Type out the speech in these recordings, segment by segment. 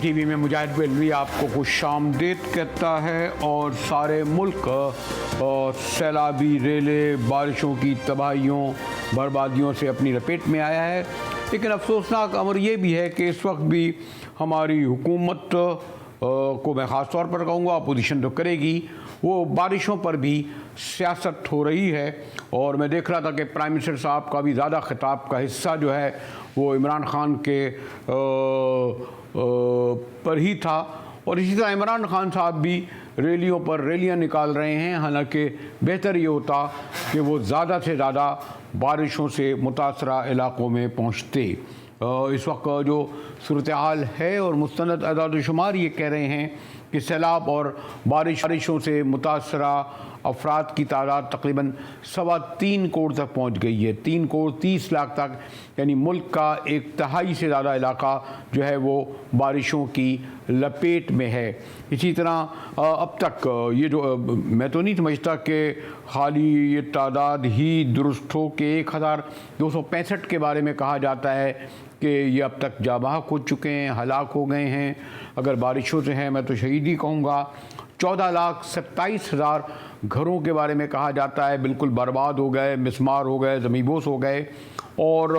TV में मुजाहिद बेलवी आपको खुशामदीद कहता है। और सारे मुल्क सैलाबी रेले बारिशों की तबाहियों बर्बादियों से अपनी लपेट में आया है। लेकिन अफसोसनाक अमर ये भी है कि इस वक्त भी हमारी हुकूमत को मैं ख़ास तौर पर कहूँगा, अपोजिशन तो करेगी, वो बारिशों पर भी सियासत हो रही है। और मैं देख रहा था कि प्राइम मिनिस्टर साहब का भी ज़्यादा खिताब का हिस्सा जो है वो इमरान खान के पर ही था। और इसी तरह इमरान खान साहब भी रैलियों पर रैलियां निकाल रहे हैं। हालांकि बेहतर ये होता कि वो ज़्यादा से ज़्यादा बारिशों से मुतासरा इलाक़ों में पहुँचते। इस वक्त जो सूरत हाल है और मुस्तनद अदाद शुमार ये कह रहे हैं कि सैलाब और बारिशों से मुतासरा अफराद की तादाद तकरीबन 3.25 करोड़ तक पहुँच गई है। 3 करोड़ 30 लाख तक, यानी मुल्क का 1/3 से ज़्यादा इलाका जो है वो बारिशों की लपेट में है। इसी तरह अब तक ये जो मैं तो नहीं समझता कि खाली ये तादाद ही दुरुस्त हो कि 1265 के बारे में कहा जाता है कि ये अब तक जाबाक हो चुके हैं, हलाक हो गए हैं। अगर बारिशों से हैं मैं तो शहीद ही कहूँगा। 14,27,000 घरों के बारे में कहा जाता है बिल्कुल बर्बाद हो गए, मिसमार हो गए, ज़मीबोस हो गए। और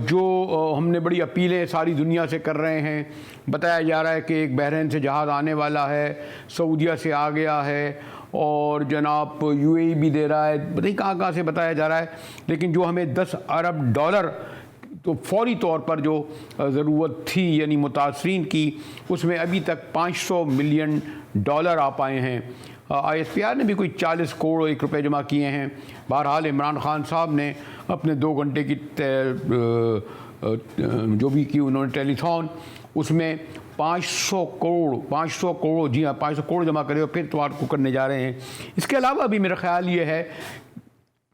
जो हमने बड़ी अपीलें सारी दुनिया से कर रहे हैं, बताया जा रहा है कि एक बहरीन से जहाज़ आने वाला है, सऊदीया से आ गया है और जनाब यूएई भी दे रहा है, पता नहीं कहाँ से बताया जा रहा है। लेकिन जो हमें 10 अरब डॉलर तो फौरी तौर पर जो ज़रूरत थी यानी मुतासरीन की, उसमें अभी तक 500 मिलियन डॉलर आ पाए हैं। ISPR ने भी कोई 40 करोड़ रुपए जमा किए हैं। बहरहाल इमरान खान साहब ने अपने 2 घंटे की जो भी की उन्होंने टेलीथॉन, उसमें 500 करोड़ जी हाँ 500 करोड़ जमा करे और फिर तो आपको करने जा रहे हैं। इसके अलावा भी मेरा ख्याल ये है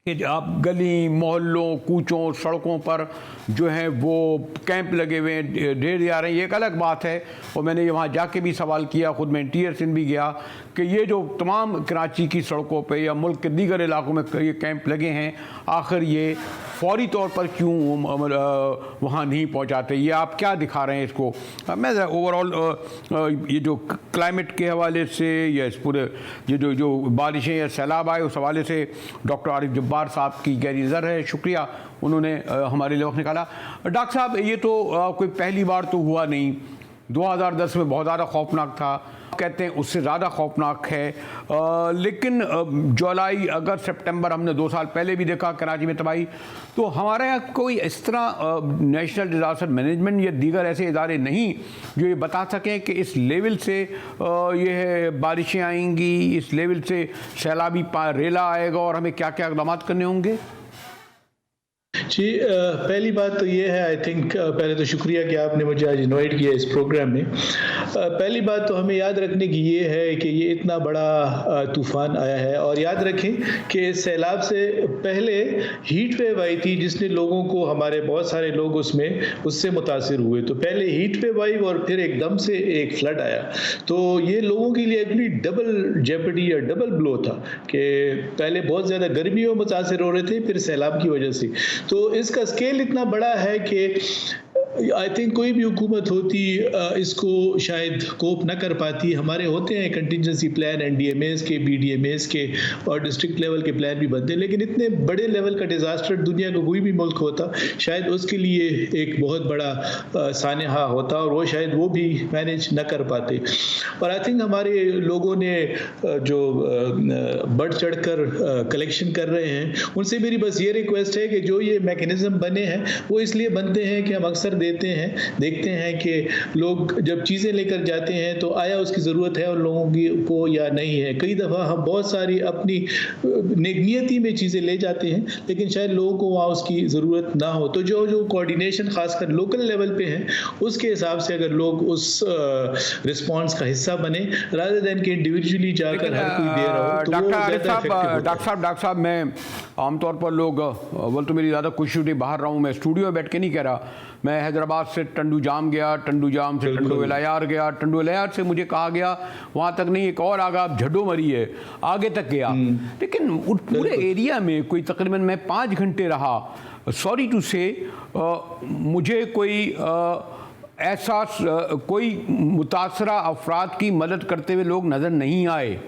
कि आप गली मोहल्लों कूचों सड़कों पर जो है वो कैंप लगे हुए हैं, ढेर आ रहे हैं। ये एक अलग बात है और मैंने वहाँ जाके भी सवाल किया, ख़ुद मैं इंटीरियर सिंध भी गया कि ये जो तमाम कराची की सड़कों पे या मुल्क के दीगर इलाकों में ये कैंप लगे हैं, आखिर ये फौरी तौर पर क्यों वहाँ नहीं पहुँचाते? ये आप क्या दिखा रहे हैं इसको? मैं ओवरऑल ये जो क्लाइमेट के हवाले से या इस पूरे ये जो बारिशें या सैलाब आए उस हवाले से डॉक्टर आरिफ जब्बार साहब की गहरी नज़र है, शुक्रिया, उन्होंने हमारे लिए वक्त निकाला। डॉक्टर साहब ये तो कोई पहली बार तो हुआ नहीं, 2010 में बहुत ज़्यादा खौफनाक था, कहते हैं उससे ज़्यादा खौफनाक है। लेकिन जुलाई अगस्त सितंबर हमने 2 साल पहले भी देखा कराची में तबाही। तो हमारे यहाँ कोई इस तरह नेशनल डिज़ास्टर मैनेजमेंट या दीगर ऐसे इदारे नहीं जो ये बता सकें कि इस लेवल से ये बारिशें आएंगी, इस लेवल से सैलाबी रेला आएगा और हमें क्या क्या इक़दाम करने होंगे? जी, पहली बात तो ये है, आई थिंक पहले तो शुक्रिया कि आपने मुझे आज इनवाइट किया इस प्रोग्राम में। पहली बात तो हमें याद रखने की ये है कि ये इतना बड़ा तूफ़ान आया है और याद रखें कि इस सैलाब से पहले हीट वेव आई थी जिसने लोगों को, हमारे बहुत सारे लोग उससे मुतासिर हुए। तो पहले हीट वेव आई और फिर एकदम से एक फ्लड आया। तो ये लोगों के लिए एक्चुअली डबल जेपडी या डबल ब्लो था कि पहले बहुत ज़्यादा गर्मियों मुतासिर हो रहे थे, फिर सैलाब की वजह से। तो इसका स्केल इतना बड़ा है कि आई थिंक कोई भी हुकूमत होती इसको शायद कोप न कर पाती। हमारे होते हैं कंटिजेंसी प्लान, NDMAs के, BDMAs के और डिस्ट्रिक्ट लेवल के प्लान भी बनते हैं, लेकिन इतने बड़े लेवल का डिज़ास्टर दुनिया का कोई भी मुल्क होता शायद उसके लिए एक बहुत बड़ा सानहा होता और वो शायद वो भी मैनेज न कर पाते। और आई थिंक हमारे लोगों ने जो बढ़ चढ़ कर कलेक्शन कर रहे हैं, उनसे मेरी बस ये रिक्वेस्ट है कि जो ये मैकेनिज़्म बने हैं वो इसलिए बनते हैं कि हम अक्सर देखते हैं कि लोग जब चीज़ें लेकर जाते हैं तो आया उसकी ज़रूरत है उन लोगों की को या नहीं है। कई दफ़ा हम बहुत सारी अपनी नियति में चीज़ें ले जाते हैं लेकिन शायद लोगों को वहाँ उसकी ज़रूरत ना हो। तो जो कोऑर्डिनेशन खासकर लोकल लेवल पे है उसके हिसाब से अगर लोग उस रिस्पॉन्स का हिस्सा बने रादर देन कि इंडिविजुअली जाकर हर कोई दे रहा हो, तो वो ज़्यादा इफेक्टिव। डॉक्टर साहब मैं आमतौर पर लोग तो मेरी ज़्यादा खुशी हुई, बाहर रहा हूँ, मैं स्टूडियो में बैठ के नहीं कह रहा। मैं हैदराबाद से टंडू जाम गया, टंडू जाम से टंडू एलायार गया, टंडू एलायार से मुझे कहा गया वहाँ तक नहीं एक और आगा झड्डो मरी है, आगे तक गया। लेकिन पूरे एरिया में कोई तकरीबन मैं 5 घंटे रहा। सॉरी टू से मुझे कोई ऐसा कोई मुतासरा अफराद की मदद करते हुए लोग नज़र नहीं आए।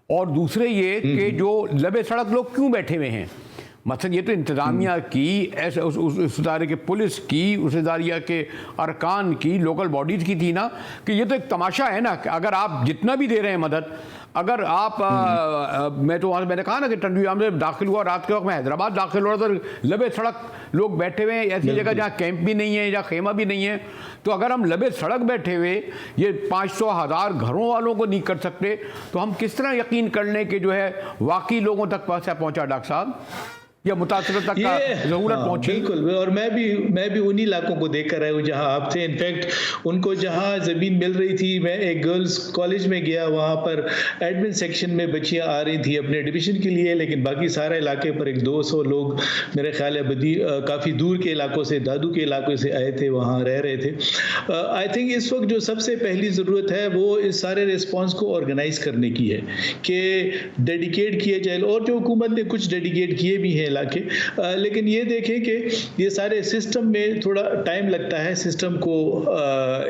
और दूसरे ये कि जो लबे सड़क लोग क्यों बैठे हुए हैं, मतलब ये तो इंतज़ामिया की, ऐसे उस इदारे के पुलिस की, उस इदारिया के अरकान की, लोकल बॉडीज़ की थी ना, कि ये तो एक तमाशा है ना कि अगर आप जितना भी दे रहे हैं मदद, अगर आप मैं तो वहाँ मैंने कहा ना कि टंडूजाम से दाखिल हुआ, रात के वक्त मैं हैदराबाद दाखिल हो रहा था, लबे सड़क लोग बैठे हुए हैं, ऐसी जगह जहाँ कैंप भी नहीं है, जहाँ खेमा भी नहीं है। तो अगर हम लबे सड़क बैठे हुए ये 500,000 घरों वालों को नहीं कर सकते, तो हम किस तरह यकीन कर लें कि जो है वाकई लोगों तक पहुँचा डॉक्टर साहब, या मुतासर तक का जरूरत पहुंची? बिल्कुल, और मैं भी उन्हीं इलाकों को देख कर आया हूँ जहाँ आप थे। इनफैक्ट उनको जहाँ ज़मीन मिल रही थी, मैं एक गर्ल्स कॉलेज में गया, वहाँ पर एडमिन सेक्शन में बच्चियाँ आ रही थी अपने एडमिशन के लिए, लेकिन बाकी सारे इलाके पर 100-200 लोग मेरे ख्याल है काफ़ी दूर के इलाकों से, दादू के इलाकों से आए थे, वहाँ रह रहे थे। आई थिंक इस वक्त जो सबसे पहली ज़रूरत है वो इस सारे रिस्पॉन्स को ऑर्गेनाइज करने की है कि डेडिकेट किए जाए, और जो हुकूमत ने कुछ डेडिकेट किए भी हैं इलाके, लेकिन ये देखें कि ये सारे सिस्टम में थोड़ा टाइम लगता है सिस्टम को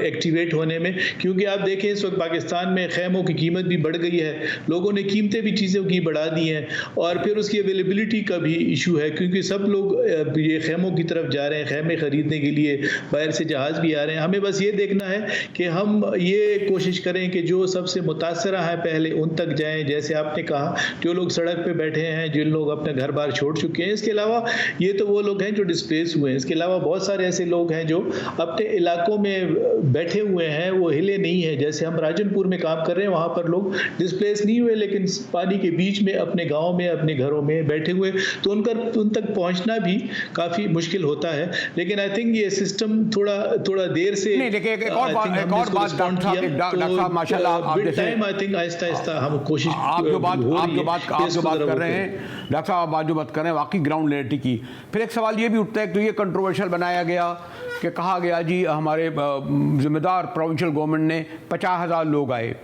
एक्टिवेट होने में, क्योंकि आप देखें इस वक्त पाकिस्तान में खैमों की कीमत भी बढ़ गई है, लोगों ने कीमतें भी चीज़ों की बढ़ा दी हैं, और फिर उसकी अवेलेबिलिटी का भी इशू है, क्योंकि सब लोग ये खैमों की तरफ जा रहे हैं, खैमे ख़रीदने के लिए बाहर से जहाज़ भी आ रहे हैं। हमें बस ये देखना है कि हम ये कोशिश करें कि जो सबसे मुतासरा है पहले उन तक जाएँ, जैसे आपने कहा जो लोग सड़क पर बैठे हैं, जिन लोग अपने घर बार छोड़ चुके हैं। इसके अलावा ये तो वो लोग हैं जो डिस्प्लेस हुए हैं, इसके अलावा बहुत सारे ऐसे लोग हैं जो अपने इलाकों में बैठे हुए हैं, वो हिले नहीं है। जैसे हम राजनपुर में काम कर रहे हैं, वहाँ पर लोग डिस्प्लेस नहीं हुए, लेकिन पानी के बीच में अपने गाँव में, अपने घरों में बैठे हुए, तो उन तक पहुँचना भी काफ़ी मुश्किल होता है। लेकिन आई थिंक ये सिस्टम थोड़ा देर से एक और बात आहिस्ता हम कोशिश, आप जो बात कर रहे हैं डॉक्टर साहब, आप जो बात कर रहे हैं वाकई ग्राउंड रियलिटी की। फिर एक सवाल ये भी उठता है, तो ये कंट्रोवर्शियल बनाया गया कि कहा गया जी हमारे जिम्मेदार प्रोविंशियल गवर्नमेंट ने 50,000 लोग आए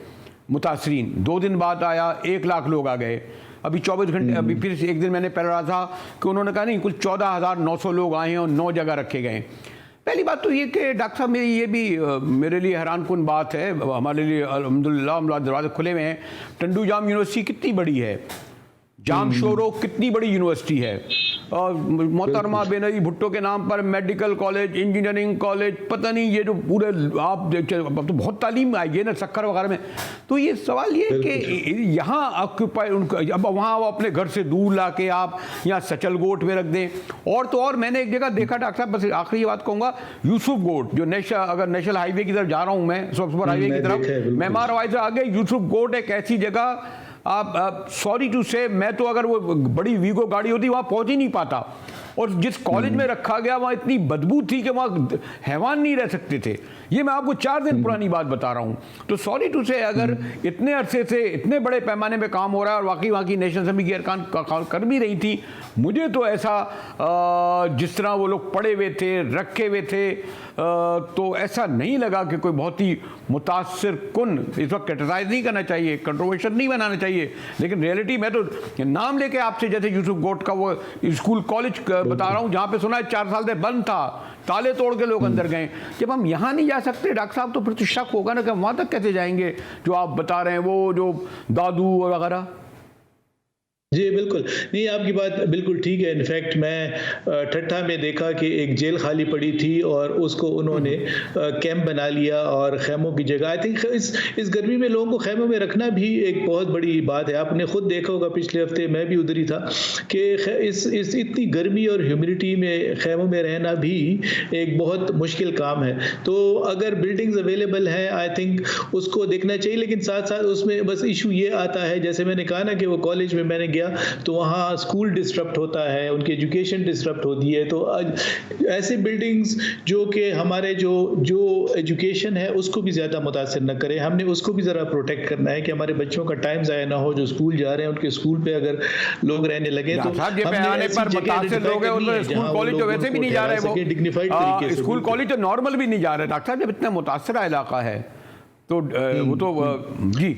मुतासरीन, 2 दिन बाद आया 1 लाख लोग आ गए, अभी 24 घंटे, अभी फिर एक दिन मैंने पढ़ रहा था कि उन्होंने कहा नहीं कुल 14,900 लोग आए हैं और 9 जगह रखे गए। पहली बात तो ये कि डॉक्टर साहब मेरी ये भी मेरे लिए हैरानकुन बात है, हमारे लिए अल्हम्दुलिल्लाह दरवाजे खुले हुए हैं। टंडूजाम यूनिवर्सिटी कितनी बड़ी है, जाम शोरो कितनी बड़ी यूनिवर्सिटी है, और मोहतरमा बेनज़ीर भुट्टो के नाम पर मेडिकल कॉलेज, इंजीनियरिंग कॉलेज, पता नहीं ये जो पूरे आप अब तो बहुत तालीम आई है ना सक्कर वगैरह में। तो ये सवाल ये कि यहाँ ऑक्यूपाई उनको, अब वहाँ वो अपने घर से दूर ला के आप यहाँ सचलगोट में रख दें। और तो और मैंने एक जगह देखा डॉक्टर साहब, बस आखिरी बात कहूँगा, यूसुफ गोट जो अगर नेशनल हाईवे की तरफ जा रहा हूँ मैं, सुपर हाईवे की तरफ, मेमार हवाई से आगे यूसुफ गोट एक ऐसी जगह, आप सॉरी टू से, मैं तो अगर वो बड़ी वीगो गाड़ी होती वहाँ पहुँच ही नहीं पाता, और जिस कॉलेज में रखा गया वहाँ इतनी बदबू थी कि वहाँ हैवान नहीं रह सकते थे। ये मैं आपको 4 दिन पुरानी बात बता रहा हूँ। तो सॉरी टू से, अगर इतने अरसे से इतने बड़े पैमाने पे काम हो रहा है और वाकई वहाँ की नेशनल असेंबली की अरकान कर भी रही थी, मुझे तो ऐसा जिस तरह वो लोग पड़े हुए थे, रखे हुए थे, तो ऐसा नहीं लगा कि कोई बहुत ही मुतासिर कुन, इस वक्त क्रिटिसाइज नहीं करना चाहिए, कंट्रोवर्शियल नहीं बनाना चाहिए, लेकिन रियलिटी मैं तो नाम लेके आपसे, जैसे यूसुफ गोट का वो स्कूल कॉलेज बता रहा हूँ, जहाँ पे सुना है 4 साल से बंद था, ताले तोड़ के लोग अंदर गए। जब हम यहाँ नहीं जा सकते डॉक्टर साहब, तो फिर तो शक होगा ना कि हम वहाँ तक कैसे जाएंगे जो आप बता रहे हैं, वो जो दादू वगैरह। जी बिल्कुल, नहीं आपकी बात बिल्कुल ठीक है। इनफैक्ट मैं ठट्ठा में देखा कि एक जेल खाली पड़ी थी और उसको उन्होंने कैंप बना लिया और खैमों की जगह। आई थिंक इस गर्मी में लोगों को खैमों में रखना भी एक बहुत बड़ी बात है। आपने खुद देखा होगा, पिछले हफ्ते मैं भी उधर ही था, कि इस इतनी गर्मी और ह्यूमिडिटी में खैमों में रहना भी एक बहुत मुश्किल काम है। तो अगर बिल्डिंग्स अवेलेबल हैं, आई थिंक उसको देखना चाहिए, लेकिन साथ साथ उसमें बस इशू ये आता है, जैसे मैंने कहा ना कि वो कॉलेज में मैंने तो वहाँ स्कूल डिस्टर्ब होता है, उनकी एजुकेशन डिस्टर्ब होती है। तो ऐसे बिल्डिंग्स जो कि हमारे जो एजुकेशन है उसको भी ज़्यादा मुतासिर न करें, हमने उसको भी ज़रा प्रोटेक्ट करना है कि हमारे बच्चों का टाइम ज़ाया ना हो। जो स्कूल जा रहे हैं उनके स्कूल पे अगर लोग रहने लगे तो स्कूल कॉलेज तो नॉर्मल भी नहीं जा रहे डॉक्टर साहब, जब इतना मुतासरा इलाका है तो वो तो जी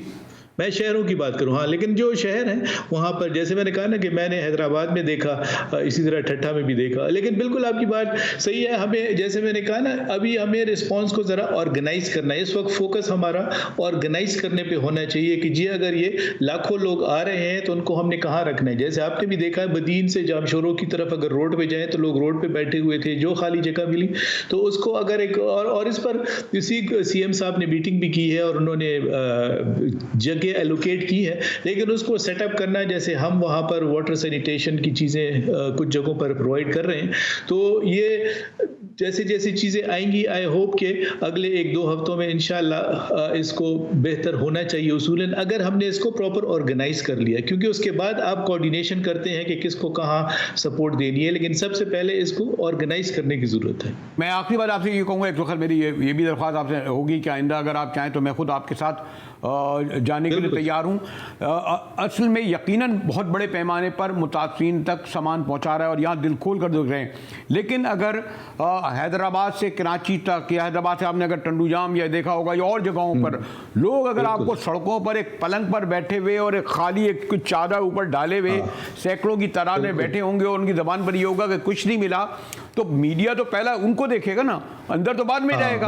मैं शहरों की बात करूं, हाँ, लेकिन जो शहर हैं वहाँ पर जैसे मैंने कहा ना कि मैंने हैदराबाद में देखा, इसी तरह ठट्ठा में भी देखा, लेकिन बिल्कुल आपकी बात सही है। हमें जैसे मैंने कहा ना, अभी हमें रिस्पांस को ज़रा ऑर्गेनाइज करना है। इस वक्त फोकस हमारा ऑर्गेनाइज करने पे होना चाहिए कि जी अगर ये लाखों लोग आ रहे हैं तो उनको हमने कहाँ रखना है। जैसे आपने भी देखा बदीन से जामशोरों की तरफ अगर रोड पे जाएं तो लोग रोड पे बैठे हुए थे, जो खाली जगह मिली तो उसको अगर एक और इस पर इसी सीएम साहब ने मीटिंग भी की है और उन्होंने जगह एलोकेट की है, लेकिन उसको सेटअप करना, जैसे हम वहाँ पर वाटर सैनिटेशन की चीज़ें कुछ जगहों पर प्रोवाइड कर रहे हैं, तो ये जैसे जैसे चीज़ें आएंगी, आई होप के अगले 1-2 हफ्तों में इंशाल्लाह इसको बेहतर होना चाहिए उसूलन, अगर हमने इसको प्रॉपर ऑर्गेनाइज कर लिया, क्योंकि उसके बाद आप कोऑर्डिनेशन करते हैं कि किसको कहाँ सपोर्ट देनी है, लेकिन सबसे पहले इसको ऑर्गेनाइज करने की ज़रूरत है। मैं आखिरी बात आपसे ये कहूँगा, एक वक्त मेरी ये भी दरख्वास्त आपसे होगी कि आइंदा अगर आप चाहें तो मैं खुद आपके साथ जाने के लिए तैयार हूँ। असल में यकीनन बहुत बड़े पैमाने पर मुतासरीन तक सामान पहुँचा रहा है और यहाँ दिल खोल कर देख रहे हैं, लेकिन अगर हैदराबाद से कराची तक या हैदराबाद से आपने अगर टंडूजाम या देखा होगा या और जगहों पर लोग अगर आपको सड़कों पर एक पलंग पर बैठे हुए और एक खाली एक कुछ चादर ऊपर डाले हुए सैकड़ों की तादाद में बैठे होंगे और उनकी ज़बान पर ये होगा कि कुछ नहीं मिला, तो मीडिया तो पहला उनको देखेगा ना, अंदर तो बाद में जाएगा।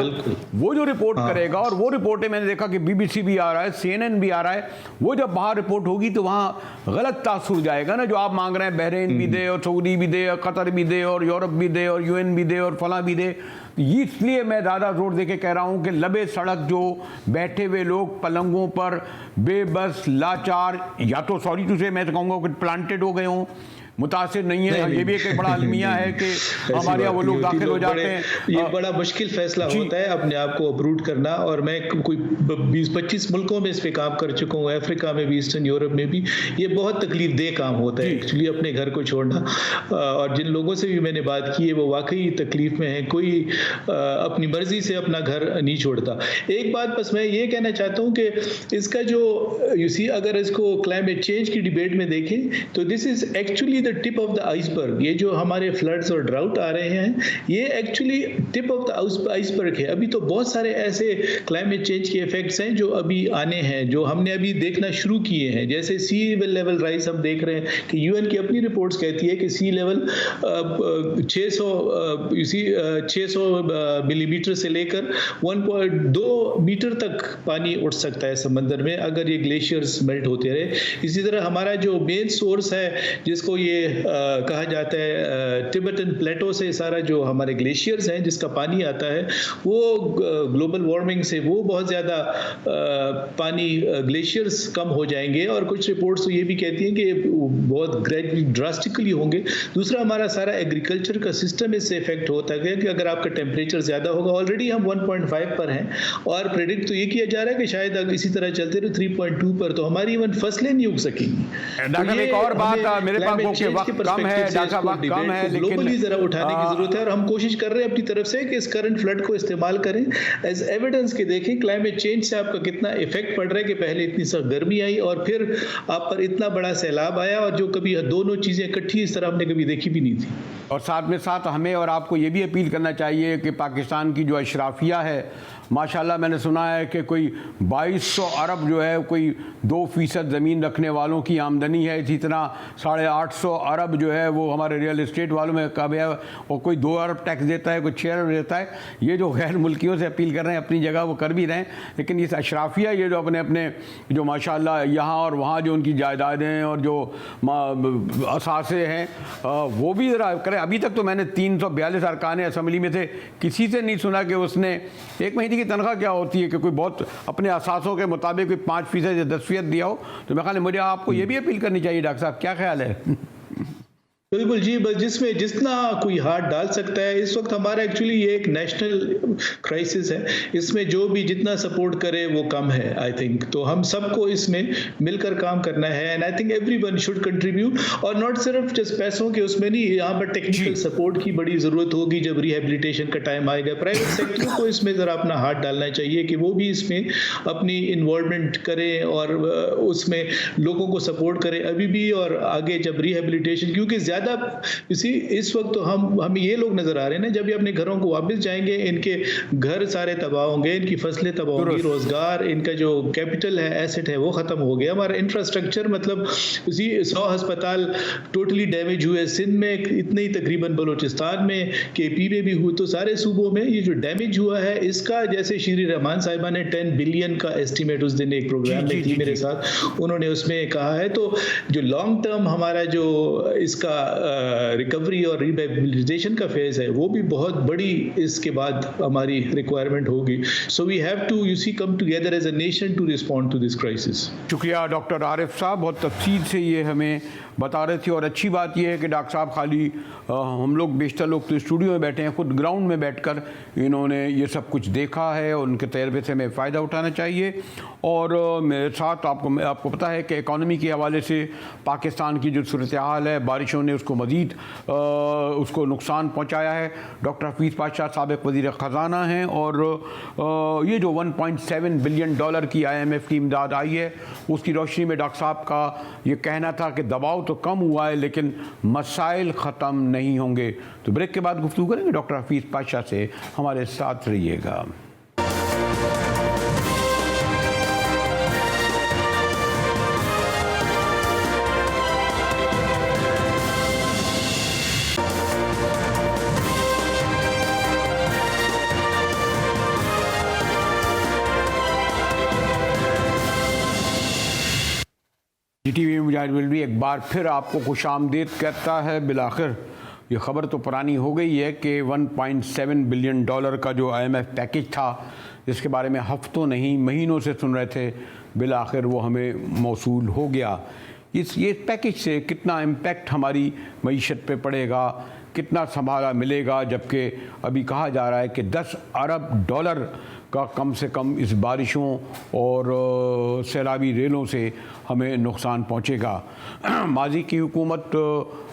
वो जो रिपोर्ट करेगा, और वो रिपोर्टें मैंने देखा कि BBC भी आ रहा है, CNN भी आ रहा है, वो जब बाहर रिपोर्ट होगी तो वहाँ गलत तासुर जाएगा ना, जो आप मांग रहे हैं बहरीन भी दे और सऊदी भी दे और कतर भी दे और यूरोप भी दे और UN भी दे और फला भी दे। इसलिए मैं ज़्यादा जोर दे के कह रहा हूँ कि लबे सड़क जो बैठे हुए लोग पलंगों पर बेबस लाचार, या तो सॉरी टू से मैं तो कहूँगा कि प्लांटेड हो गए हों, मुतासिर नहीं है। ये भी एक बड़ा अलमिया है कि हमारे यहाँ वो लोग दाखिल हो जाते हैं। ये बड़ा मुश्किल फैसला होता है अपने आप को अप्रूव करना, और मैं कोई 20-25 मुल्कों में इस पे काम कर चुका हूँ, अफ्रीका में भी, ईस्टर्न यूरोप में भी। ये बहुत तकलीफ दे काम होता है एक्चुअली अपने घर को छोड़ना, और जिन लोगों से भी मैंने बात की है वो वाकई तकलीफ में है, कोई अपनी मर्जी से अपना घर नहीं छोड़ता। एक बात बस मैं ये कहना चाहता हूँ कि इसका जो अगर इसको क्लाइमेट चेंज की डिबेट में देखें तो this is actually the tip of the iceberg. ये जो हमारे फ्लड्स और ड्राउट आ रहे हैं, ये actually tip of the iceberg है। अभी तो बहुत सारे ऐसे क्लाइमेट चेंज के इफेक्ट्स हैं जो अभी आने हैं, जो हमने अभी देखना शुरू किए हैं। जैसे सी लेवल राइज हम देख रहे हैं कि यूएन की अपनी रिपोर्ट्स कहती है कि सी लेवल 600 मिलीमीटर से लेकर 1.2 मीटर तक पानी उठ सकता है समंदर में अगर ये ग्लेशियर्स मेल्ट होते रहे। इसी तरह हमारा जो मेन सोर्स है जिसको ये कहा जाता है तिब्बतन प्लेटो से सारा जो हमारे ग्लेशियर्स हैं जिसका पानी आता है, वो ग्लोबल वार्मिंग से वो बहुत ज़्यादा पानी ग्लेशियर्स कम हो जाएंगे, और कुछ रिपोर्ट्स तो ये भी कहती हैं कि बहुत ड्रास्टिकली होंगे। दूसरा हमारा सारा एग्रीकल्चर का सिस्टम इससे इफेक्ट होता है कि अगर आपका टेम्परेचर ज़्यादा होगा, ऑलरेडी हम 1.5 पर हैं और प्रेडिक्ट तो ये किया जा रहा है कि शायद अगर इसी तरह चलते रहे 3.2 पर, तो हमारी इवन फसलें नहीं उग सकेंगी। डॉक्टर एक और बात, मेरे पास वक्त कम है, डॉक्टर वक्त कम है, लेकिन ग्लोबली जरा उठाने की जरूरत है, और हम कोशिश कर रहे हैं अपनी तरफ से कि इस करंट फ्लड को इस्तेमाल करें एज एविडेंस के, देखें क्लाइमेट चेंज से आपका कितना इफेक्ट पड़ रहा है कि पहले इतनी सख्त गर्मी आई और फिर आप पर इतना बड़ा सैलाब आया, और जो कभी दोनों चीजें इकट्ठी इस तरह हमने कभी देखी भी नहीं थी। और साथ में साथ हमें और आपको ये भी अपील करना चाहिए कि पाकिस्तान की जो अशराफिया है, माशाल्लाह मैंने सुना है कि कोई 2200 अरब जो है कोई 2% ज़मीन रखने वालों की आमदनी है, इसी तरह 850 अरब जो है वो हमारे रियल इस्टेट वालों में कब है, और कोई 2 अरब टैक्स देता है, कोई 6 अरब देता है। ये जो गैर मुल्कियों से अपील कर रहे हैं अपनी जगह वो कर भी रहे हैं, लेकिन इस अशराफिया ये जो अपने अपने जो माशाल्लाह यहाँ और वहाँ जो उनकी जायदादें और जो असासे हैं वो भी ज़रा करें। अभी तक तो मैंने 342 अरकान असम्बली में थे, किसी से नहीं सुना कि उसने एक महीने की तनख्वाह क्या होती है कि कोई बहुत अपने असासों के मुताबिक कोई 5% या 10% दिया हो। तो मैं ख्याल मुझे आपको ये भी अपील करनी चाहिए डॉक्टर साहब, क्या ख्याल है? बिल्कुल जी, बस जिसमें जितना कोई हाथ डाल सकता है। इस वक्त हमारा एक्चुअली ये एक नेशनल क्राइसिस है, इसमें जो भी जितना सपोर्ट करे वो कम है आई थिंक। तो हम सबको इसमें मिलकर काम करना है, and I think everyone should contribute, और नॉट सिर्फ जस्ट पैसों के उसमें नहीं, यहाँ पर टेक्निकल सपोर्ट की बड़ी ज़रूरत होगी जब रिहेबिलिटेशन का टाइम आएगा। प्राइवेट सेक्टर को इसमें ज़रा अपना हाथ डालना चाहिए कि वो भी इसमें अपनी इन्वॉल्वमेंट करें और उसमें लोगों को सपोर्ट करें अभी भी और आगे जब रिहेबिलिटेशन, क्योंकि ज़्यादा ज़्यादा इसी इस वक्त तो हम ये लोग नज़र आ रहे हैं ना, जब ये अपने घरों को वापस जाएंगे इनके घर सारे तबाह होंगे, इनकी फसलें तबाह होंगी, रोज़गार, इनका जो कैपिटल है, एसेट है, वो ख़त्म हो गया। हमारा इंफ्रास्ट्रक्चर मतलब उसी 100 अस्पताल टोटली डैमेज हुए, सिंध में इतने ही, तकरीबन बलूचिस्तान में, KP में भी हुए, तो सारे सूबों में ये जो डैमेज हुआ है इसका, जैसे श्री रहमान साहिबा ने 10 बिलियन का एस्टीमेट उस दिन एक प्रोग्राम में थी मेरे साथ, उन्होंने उसमें कहा है। तो जो लॉन्ग टर्म हमारा जो इसका रिकवरी और रिहेबिलिटेशन का फेज है वो भी बहुत बड़ी इसके बाद हमारी रिक्वायरमेंट होगी। So we have to come together as a nation to respond to this crisis. शुक्रिया डॉक्टर आरिफ साहब, बहुत तफसील से ये हमें बता रहे थे। और अच्छी बात यह है कि डॉक्टर साहब खाली हम लोग बेशतर लोग तो स्टूडियो में बैठे हैं, खुद ग्राउंड में बैठकर इन्होंने ये सब कुछ देखा है और उनके तजर्बे से हमें फ़ायदा उठाना चाहिए। और मेरे साथ आपको पता है कि इकॉनमी के हवाले से पाकिस्तान की जो सूरत हाल है, बारिशों ने उसको मज़ीद उसको नुकसान पहुँचाया है। डॉक्टर हफीज़ पाशा साबिक़ वज़ीर ख़ज़ाना हैं और ये जो $1.7 बिलियन की IMF की इमदाद आई है, उसकी रोशनी में डॉक्टर साहब का ये कहना था कि दबाव तो कम हुआ है लेकिन मसाइल ख़त्म नहीं होंगे। तो ब्रेक के बाद गुफ्तगू करेंगे डॉक्टर हफीज़ पाशा से, हमारे साथ रहिएगा। GTV मुजाहिद भी एक बार फिर आपको खुशामदीद कहता है। बिलाखिर ये ख़बर तो पुरानी हो गई है कि $1.7 बिलियन का जो IMF पैकेज था, जिसके बारे में हफ्तों नहीं महीनों से सुन रहे थे, बिलाखिर वो हमें मौसूल हो गया। ये पैकेज से कितना इम्पेक्ट हमारी मईशत पे पड़ेगा, कितना संभाला मिलेगा, जबकि अभी कहा जा रहा है कि $10 अरब का कम से कम इस बारिशों और सैलाबी रेलों से हमें नुकसान पहुंचेगा। माजी की हुकूमत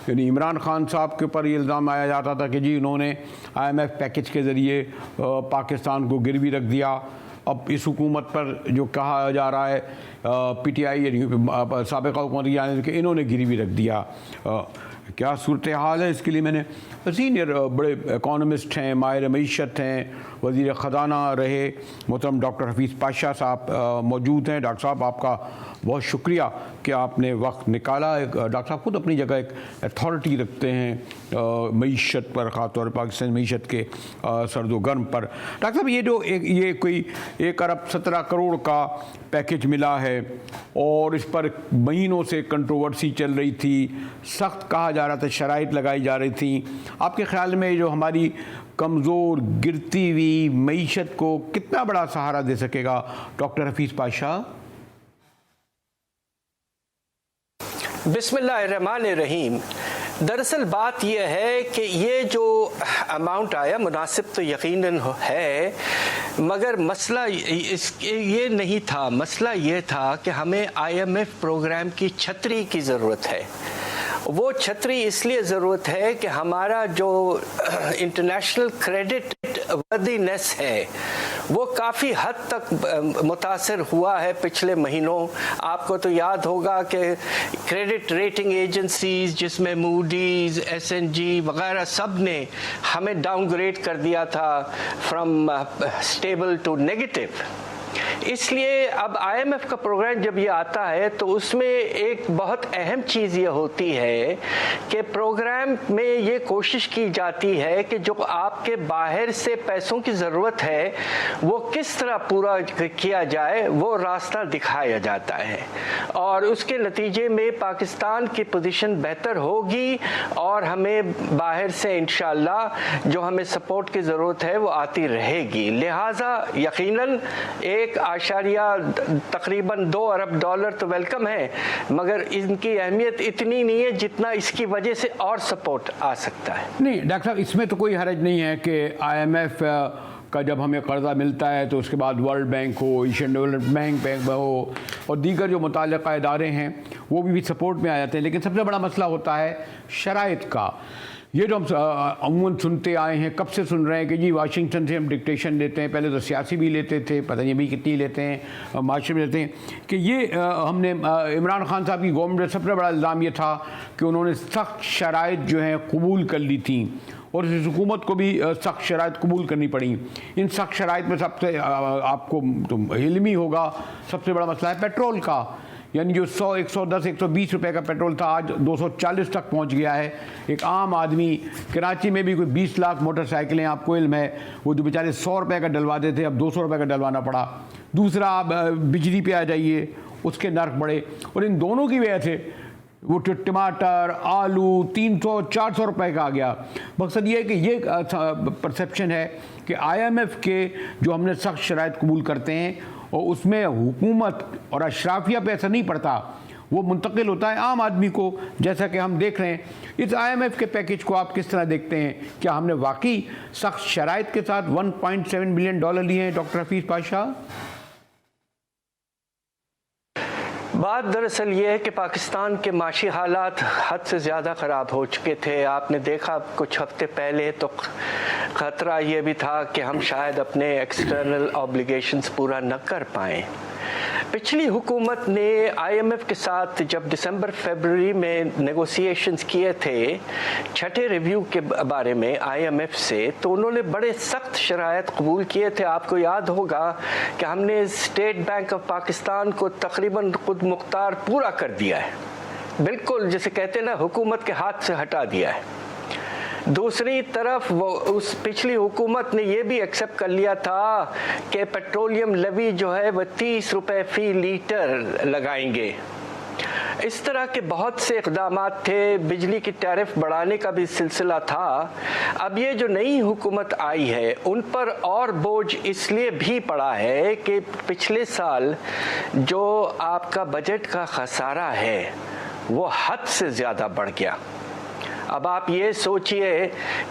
यानी इमरान खान साहब के ऊपर ये इल्ज़ाम आया जाता था कि जी उन्होंने IMF पैकेज के ज़रिए पाकिस्तान को गिरवी रख दिया। अब इस हुकूमत पर जो कहा जा रहा है PTI यानी साबिक़ा हुकूमत कि इन्होंने गिरवी रख दिया। क्या सूरत हाल है, इसके लिए मैंने सीनियर बड़े इकोनॉमिस्ट हैं, माहिर मईशत हैं, वज़ीर ख़ज़ाना रहे मोहतरम डॉक्टर हफीज़ पाशा साहब मौजूद हैं। डॉक्टर साहब आपका बहुत शुक्रिया कि आपने वक्त निकाला। डॉक्टर साहब खुद अपनी जगह एक अथॉरिटी रखते हैं मईशत पर, ख़ासतौर पर पाकिस्तान मईशत के सर्द व गर्म पर। डॉक्टर साहब ये कोई 1 अरब 17 करोड़ का पैकेज मिला है और इस पर महीनों से कंट्रोवर्सी चल रही थी, सख्त कहा जा रहा था, शराइत लगाई जा रही थी। आपके ख़्याल में जो हमारी कमज़ोर गिरती हुई मईशत को कितना बड़ा सहारा दे सकेगा डॉक्टर हफीज़ पाशा? बिस्मिल्लाहिर्रहमानिर्रहीम। दरअसल बात यह है कि ये जो अमाउंट आया मुनासिब तो यकीनन है, मगर मसला ये नहीं था। मसला ये था कि हमें IMF प्रोग्राम की छतरी की ज़रूरत है। वो छतरी इसलिए ज़रूरत है कि हमारा जो इंटरनेशनल क्रेडिट वर्दीनेस है वो काफ़ी हद तक मुतासर हुआ है पिछले महीनों। आपको तो याद होगा कि क्रेडिट रेटिंग एजेंसीज जिसमें मूडीज़, S&G वगैरह सब ने हमें डाउनग्रेड कर दिया था फ्रॉम स्टेबल टू नेगेटिव। इसलिए अब IMF का प्रोग्राम जब ये आता है तो उसमें एक बहुत अहम चीज़ ये होती है कि प्रोग्राम में ये कोशिश की जाती है कि जो आपके बाहर से पैसों की ज़रूरत है वो किस तरह पूरा किया जाए, वो रास्ता दिखाया जाता है और उसके नतीजे में पाकिस्तान की पोजीशन बेहतर होगी और हमें बाहर से इंशाअल्लाह जो हमें सपोर्ट की ज़रूरत है वो आती रहेगी। लिहाजा यकीनन 1 तकरीबन $2 अरब तो वेलकम है, मगर इनकी अहमियत इतनी नहीं है जितना इसकी वजह से और सपोर्ट आ सकता है। नहीं डॉक्टर साहब, इसमें तो कोई हरज नहीं है कि IMF का जब हमें कर्जा मिलता है तो उसके बाद वर्ल्ड बैंक हो, एशियन डेवलपमेंट बैंक हो और दीगर जो मुताल्लिक़ा इदारे हैं वो भी सपोर्ट में आ जाते हैं। लेकिन सबसे बड़ा मसला होता है शराइत का ये जो हम अमूमन सुनते आए हैं, कब से सुन रहे हैं कि जी वाशिंगटन से हम डिक्टेशन लेते हैं, पहले तो सियासी भी लेते थे, पता नहीं अभी कितनी लेते हैं, माशरे भी लेते हैं, कि ये हमने इमरान खान साहब की गवर्नमेंट में सबसे बड़ा इल्ज़ाम ये था कि उन्होंने सख्त शराइत जो हैं कबूल कर ली थी और इस हुकूमत को भी सख्त शराइत कबूल करनी पड़ी। इन सख्त शराइत में सबसे आपको तो इल्म ही होगा, सबसे बड़ा मसला है पेट्रोल का, यानी जो 100, 110, 120 रुपए का पेट्रोल था आज 240 तक पहुंच गया है। एक आम आदमी, कराची में भी कोई 20 लाख मोटरसाइकिलें, आपको इल्म है, वो जो बेचारे 100 रुपए का डलवाते थे अब 200 रुपए का डलवाना पड़ा। दूसरा, आप बिजली पे आ जाइए, उसके नर्क बढ़े, और इन दोनों की वजह से वो टमाटर, आलू 300-400 रुपए का आ गया। मकसद ये है कि ये परसेप्शन है कि IMF के जो हमने सख्त शराइत कबूल करते हैं और उसमें हुकूमत और अशराफिया पे असर नहीं पड़ता, वो मुंतकिल होता है आम आदमी को, जैसा कि हम देख रहे हैं। इस IMF के पैकेज को आप किस तरह देखते हैं? क्या हमने वाकई सख्त शराइत के साथ $1.7 बिलियन लिए हैं, डॉक्टर हफीज़ पाशा? बात दरअसल ये है कि पाकिस्तान के माशी हालात हद से ज़्यादा ख़राब हो चुके थे। आपने देखा कुछ हफ्ते पहले तो ख़तरा ये भी था कि हम शायद अपने एक्सटर्नल ऑब्लिगेशंस पूरा न कर पाएँ। पिछली हुकूमत ने IMF के साथ जब दिसंबर-फरवरी में नेगोशिएशंस किए थे छठे रिव्यू के बारे में IMF से, तो उन्होंने बड़े सख्त शराइत कबूल किए थे। आपको याद होगा कि हमने स्टेट बैंक ऑफ पाकिस्तान को तकरीबन खुद मुख्तार पूरा कर दिया है, बिल्कुल जिसे कहते हैं ना, हुकूमत के हाथ से हटा दिया है। दूसरी तरफ वो उस पिछली हुकूमत ने ये भी एक्सेप्ट कर लिया था कि पेट्रोलियम लेवी जो है वह 30 रुपए फी लीटर लगाएंगे। इस तरह के बहुत से इक़दाम थे, बिजली की टैरिफ बढ़ाने का भी सिलसिला था। अब ये जो नई हुकूमत आई है उन पर और बोझ इसलिए भी पड़ा है कि पिछले साल जो आपका बजट का खसारा है वो हद से ज़्यादा बढ़ गया। अब आप ये सोचिए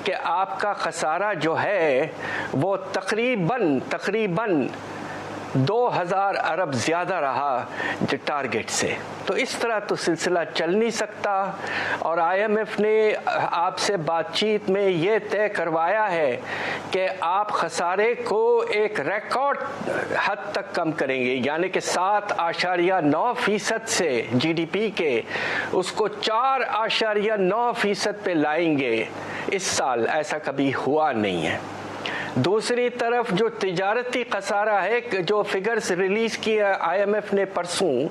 कि आपका खसारा जो है वो तकरीबन 2000 अरब ज़्यादा रहा जो टारगेट से। तो इस तरह तो सिलसिला चल नहीं सकता। और IMF ने आपसे बातचीत में ये तय करवाया है कि आप खसारे को एक रिकॉर्ड हद तक कम करेंगे, यानी कि 7.9% से GDP के उसको 4.9% पे लाएंगे इस साल। ऐसा कभी हुआ नहीं है। दूसरी तरफ जो तिजारती खसारा है, जो फिगर्स रिलीज किया IMF ने परसों,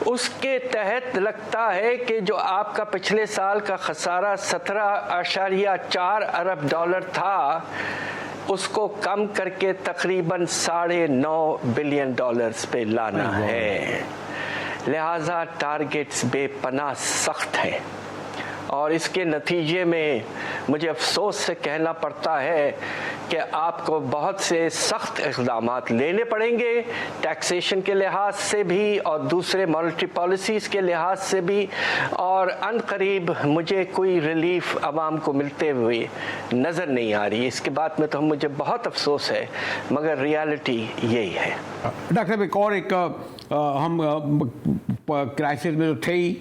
उसके तहत लगता है कि जो आपका पिछले साल का खसारा 17.4 अरब डॉलर था उसको कम करके तकरीबन $9.5 बिलियन पे लाना है। लिहाजा टारगेट्स बेपनाह सख्त हैं और इसके नतीजे में मुझे अफसोस से कहना पड़ता है कि आपको बहुत से सख्त इक़दाम लेने पड़ेंगे, टैक्सेशन के लिहाज से भी और दूसरे मॉनेटरी पॉलिसीज़ के लिहाज से भी, और अनकरीब मुझे कोई रिलीफ आवाम को मिलते हुए नज़र नहीं आ रही। इसके बाद में तो मुझे बहुत अफसोस है, मगर रियलिटी यही है। डॉक्टर साहब, एक और हम क्राइसिस में तो थे ही,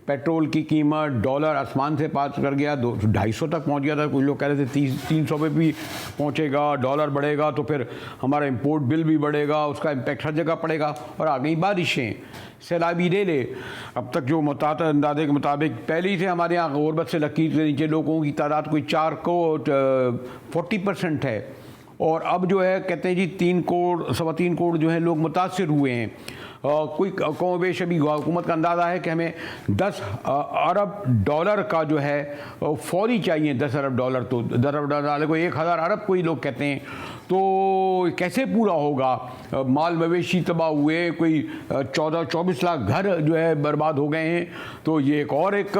पेट्रोल की कीमत, डॉलर आसमान से पार कर गया, 250 तक पहुंच गया था। कुछ लोग कह रहे थे 300 पे भी पहुंचेगा, डॉलर बढ़ेगा तो फिर हमारा इंपोर्ट बिल भी बढ़ेगा, उसका इम्पैक्ट हर जगह पड़ेगा। और आ गई बारिशें, सैलाबी ले ले। अब तक जो मुताबिक अंदाजे के मुताबिक पहले ही से हमारे यहाँ गुरबत से लकीर के नीचे लोगों की तादाद कोई 40% है, और अब जो है कहते हैं जी 3 करोड़ 3.25 करोड़ जो है लोग मुतासर हुए हैं। कोई कम बेश अभी हुकूमत का अंदाज़ा है कि हमें 10 अरब डॉलर का जो है फौरी चाहिए। 10 अरब डॉलर तो 10 अरब डॉलर को 1000 अरब कोई लोग कहते हैं। तो कैसे पूरा होगा? माल मवेशी तबाह हुए, कोई 14-24 लाख घर जो है बर्बाद हो गए हैं। तो ये एक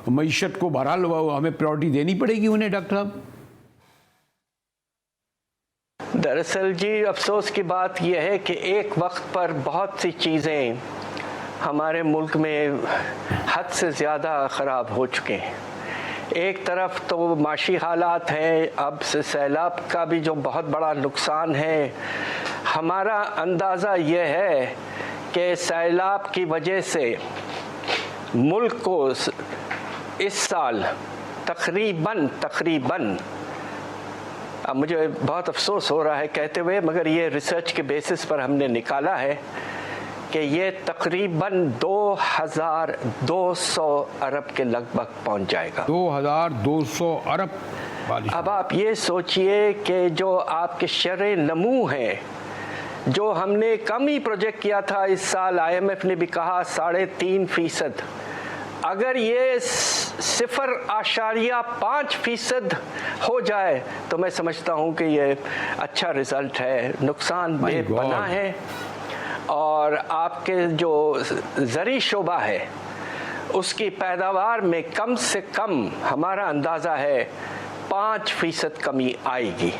मईशत को बहरहाल हमें प्रायोरिटी देनी पड़ेगी उन्हें, डॉक्टर साहब। दरअसल जी अफसोस की बात यह है कि एक वक्त पर बहुत सी चीज़ें हमारे मुल्क में हद से ज़्यादा ख़राब हो चुके हैं। एक तरफ तो माशी हालात हैं, अब से सैलाब का भी जो बहुत बड़ा नुकसान है। हमारा अंदाज़ा यह है कि सैलाब की वजह से मुल्क को इस साल तकरीबन अब मुझे बहुत अफसोस हो रहा है कहते हुए, मगर ये रिसर्च के बेसिस पर हमने निकाला है कि ये तकरीबन 2200 अरब के लगभग पहुंच जाएगा। 2200 अरब। अब आप ये सोचिए कि जो आपके शरह नमू हैं, जो हमने कम ही प्रोजेक्ट किया था इस साल, IMF ने भी कहा 3.5%, अगर ये 0.5% हो जाए तो मैं समझता हूँ कि ये अच्छा रिजल्ट है। नुकसान बेपनाह है और आपके जो ज़री शोबा है उसकी पैदावार में कम से कम हमारा अंदाज़ा है 5% कमी आएगी,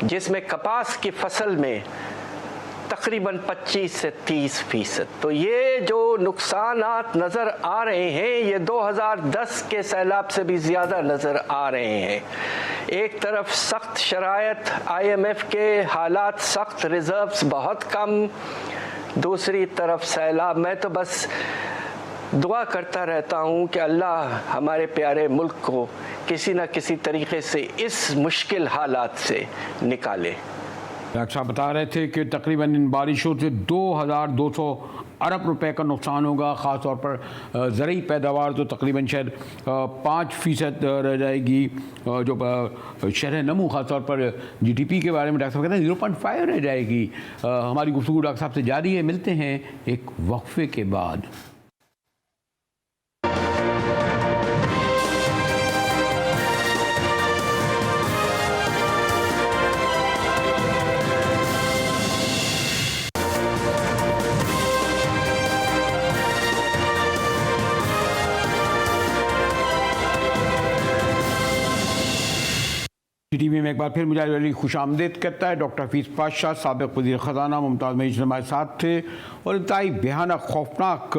जिसमें कपास की फसल में तकरीबन 25 से 30%। तो ये जो नुकसानात नज़र आ रहे हैं ये 2010 के सैलाब से भी ज़्यादा नज़र आ रहे हैं। एक तरफ सख्त शरायत, IMF के हालात सख्त, रिज़र्व्स बहुत कम, दूसरी तरफ सैलाब। मैं तो बस दुआ करता रहता हूँ कि अल्लाह हमारे प्यारे मुल्क को किसी न किसी तरीके से इस मुश्किल हालात से निकाले। डॉक्टर साहब बता रहे थे कि तकरीबन इन बारिशों से 2200 अरब रुपए का नुकसान होगा। ख़ास तौर पर ज़रूरी पैदावार तो तकरीबन शायद 5% रह जाएगी। जो शरह नमू ख़ास तौर पर GDP के बारे में डॉक्टर साहब कहते हैं 0.5 रह जाएगी। हमारी गुफ्तगू डॉक्टर साहब से जारी है, मिलते हैं एक वक्फे के बाद। टीवी में एक बार फिर मुजाहिद अली खुशामदीद करता है। डॉक्टर हफीज़ पाशा साबिक़ वज़ीर ख़ज़ाना मुमताज़ मईश हमारे साथ थे और इंतहाई भयानक खौफनाक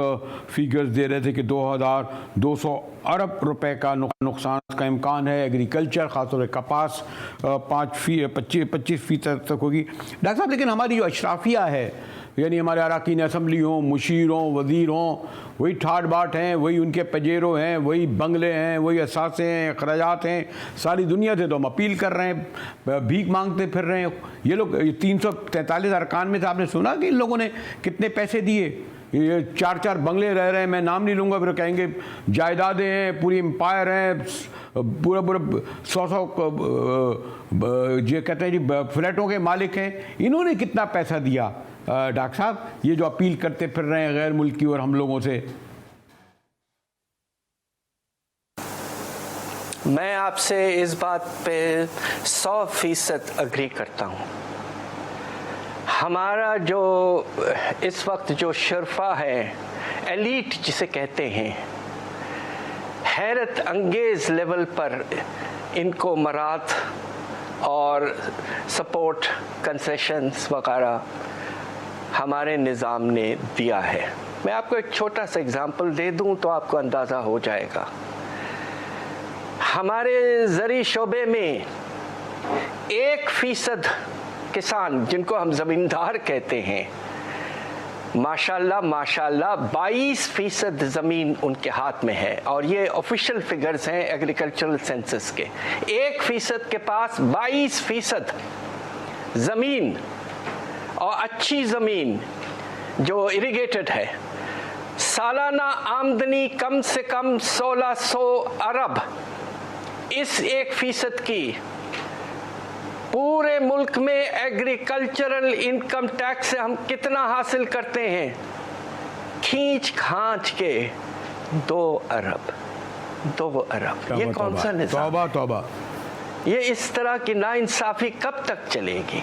फिगर्स दे रहे थे कि 2200 अरब रुपए का नुकसान का इम्कान है। एग्रीकल्चर ख़ासतौर पर कपास 25% तक होगी। डॉक्टर साहब लेकिन हमारी जो अशराफिया है, यानी हमारे अरकान असम्बली हों, मुशीर हों, वज़ीर हों, वही ठाट बाट हैं, वही उनके पजेरो हैं, वही बंगले हैं, वही असासे हैं, अखराजात हैं। सारी दुनिया से तो हम अपील कर रहे हैं, भीख मांगते फिर रहे हैं। ये लोग 343 अरकान में से आपने सुना कि इन लोगों ने कितने पैसे दिए? ये 4-4 बंगले रह रहे हैं, मैं नाम नहीं लूँगा, फिर कहेंगे जायदादें हैं, पूरी एम्पायर हैं, पूरा 100 जो कहते हैं जी फ्लैटों के मालिक हैं। इन्होंने कितना पैसा दिया? डॉक्टर साहब ये जो अपील करते फिर रहे हैं गैर मुल्की और हम लोगों से। मैं आपसे इस बात पे 100% अग्री करता हूँ। हमारा जो इस वक्त जो शर्फा है, एलीट जिसे कहते हैं, हैरत अंगेज लेवल पर इनको मरात और सपोर्ट कंसेशंस वगैरह हमारे निज़ाम ने दिया है। मैं आपको एक छोटा सा एग्ज़ाम्पल दे दूं तो आपको अंदाज़ा हो जाएगा। हमारे ज़री शोबे में 1% किसान, जिनको हम ज़मींदार कहते हैं, माशाल्लाह 22% ज़मीन उनके हाथ में है। और ये ऑफिशियल फिगर्स हैं एग्रीकल्चरल सेंसस के। 1% के पास 22% ज़मीन, और अच्छी ज़मीन जो इरिगेटेड है। सालाना आमदनी कम से कम 1600 अरब। इस 1% की पूरे मुल्क में एग्रीकल्चरल इनकम टैक्स से हम कितना हासिल करते हैं? खींच खांच के 2 अरब। ये कौन सा निज़ाम? तौबा। ये इस तरह की नाइंसाफ़ी कब तक चलेगी?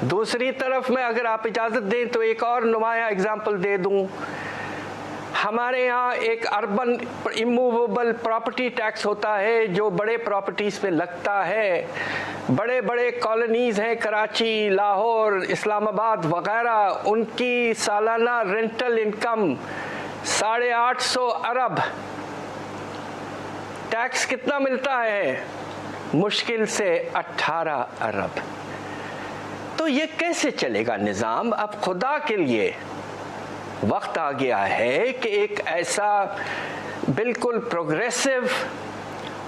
दूसरी तरफ में अगर आप इजाज़त दें तो एक और नुमाया एग्जाम्पल दे दूं। हमारे यहाँ एक अर्बन इमूवेबल प्रॉपर्टी टैक्स होता है जो बड़े प्रॉपर्टीज़ पे लगता है। बड़े बड़े कॉलोनीज़ हैं, कराची, लाहौर, इस्लामाबाद वगैरह, उनकी सालाना रेंटल इनकम 850 अरब। टैक्स कितना मिलता है? मुश्किल से 18 अरब। तो ये कैसे चलेगा निज़ाम? अब खुदा के लिए वक्त आ गया है कि एक ऐसा बिल्कुल प्रोग्रेसिव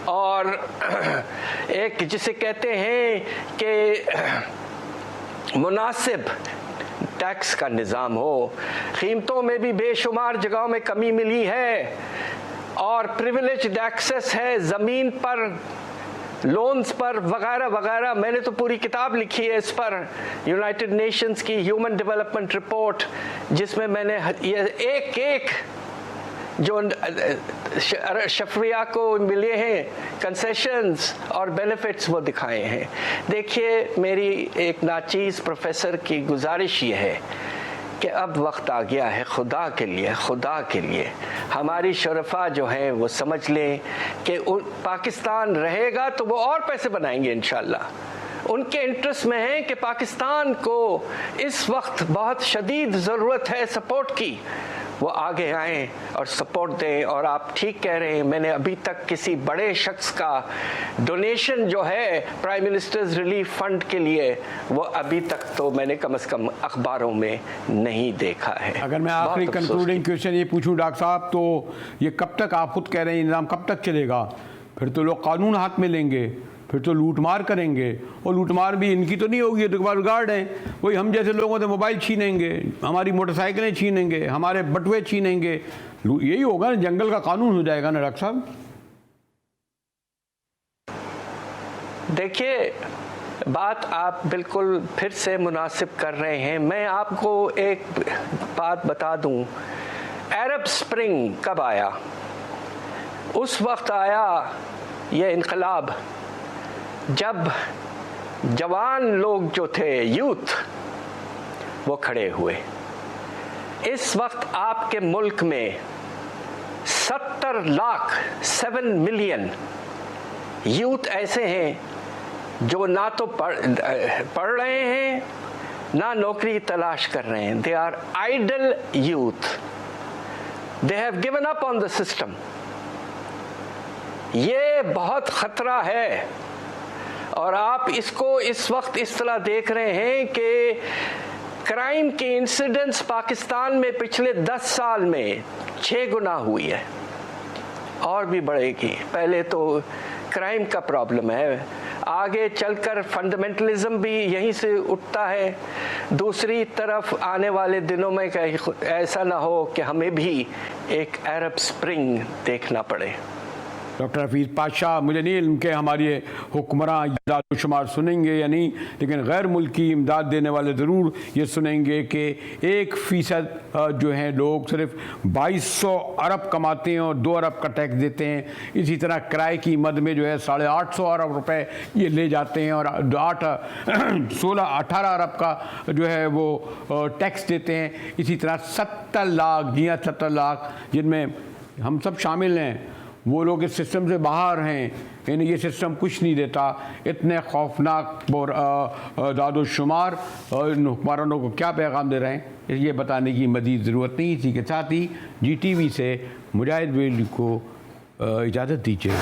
और एक जिसे कहते हैं कि मुनासिब टैक्स का निज़ाम हो। कीमतों में भी बेशुमार जगहों में कमी मिली है और प्रिविलेज्ड एक्सेस है ज़मीन पर, लोन्स पर वगैरह वगैरह। मैंने तो पूरी किताब लिखी है इस पर, यूनाइटेड नेशंस की ह्यूमन डेवलपमेंट रिपोर्ट, जिसमें मैंने ये एक एक जो शफरिया को मिले हैं कंसेशंस और बेनिफिट्स वो दिखाए हैं। देखिए, मेरी एक नाचीज़ प्रोफेसर की गुजारिश ये है कि अब वक्त आ गया है खुदा के लिए हमारी शरफा जो हैं वो समझ लें कि पाकिस्तान रहेगा तो वो और पैसे बनाएंगे इंशाल्लाह। उनके इंटरेस्ट में है कि पाकिस्तान को इस वक्त बहुत शदीद ज़रूरत है सपोर्ट की, वो आगे आएँ और सपोर्ट दें। और आप ठीक कह रहे हैं, मैंने अभी तक किसी बड़े शख्स का डोनेशन जो है प्राइम मिनिस्टर्स रिलीफ फंड के लिए, वो अभी तक तो मैंने कम से कम अखबारों में नहीं देखा है। अगर मैं आखिरी कंक्लूडिंग क्वेश्चन ये पूछूं डॉक्टर साहब, तो ये कब तक, आप खुद कह रहे हैं निज़ाम कब तक चलेगा? फिर तो लोग कानून हाथ में लेंगे, फिर तो लूटमार करेंगे, और लूटमार भी इनकी तो नहीं होगी, तो गार्ड हैं, वही हम जैसे लोगों से मोबाइल छीनेंगे, हमारी मोटरसाइकिलें छीनेंगे, हमारे बटुए छीनेंगे। यही होगा ना, जंगल का कानून हो जाएगा ना डॉक्टर साहब? देखिए, बात आप बिल्कुल फिर से मुनासिब कर रहे हैं। मैं आपको एक बात बता दूं, अरब स्प्रिंग कब आया? उस वक्त आया यह इनकलाब जब जवान लोग जो थे, यूथ, वो खड़े हुए। इस वक्त आपके मुल्क में 70 लाख 7 मिलियन यूथ ऐसे हैं जो ना तो पढ़ रहे हैं ना नौकरी तलाश कर रहे हैं। They are idle youth, they have given up on the system. ये बहुत खतरा है और आप इसको इस वक्त इस तरह देख रहे हैं कि क्राइम के इंसिडेंट्स पाकिस्तान में पिछले 10 साल में 6 गुना हुई है और भी बढ़ेगी। पहले तो क्राइम का प्रॉब्लम है, आगे चलकर फंडामेंटलिज्म भी यहीं से उठता है। दूसरी तरफ आने वाले दिनों में ऐसा ना हो कि हमें भी एक अरब स्प्रिंग देखना पड़े। डॉक्टर हफीज़ पातशाह, मुझे नहीं इल्म के हमारे हुक्मरान इमदाद शुमार सुनेंगे या नहीं, लेकिन गैर मुल्की इमदाद देने वाले ज़रूर ये सुनेंगे कि 1% जो हैं लोग सिर्फ 2200 अरब कमाते हैं और 2 अरब का टैक्स देते हैं। इसी तरह किराए की मद में जो है 850 अरब रुपए ये ले जाते हैं और 18 अरब का जो है वो टैक्स देते हैं। इसी तरह 70 लाख, जी हाँ 70 लाख, जिनमें हम सब शामिल हैं, वो लोग इस सिस्टम से बाहर हैं, यानी ये सिस्टम कुछ नहीं देता। इतने खौफनाक दादोशुमार इन हुक्मरानों को क्या पैगाम दे रहे हैं, ये बताने की मज़ीद ज़रूरत नहीं। इसी के साथ ही GTV से मुजाहिद वेली को इजाज़त दीजिए।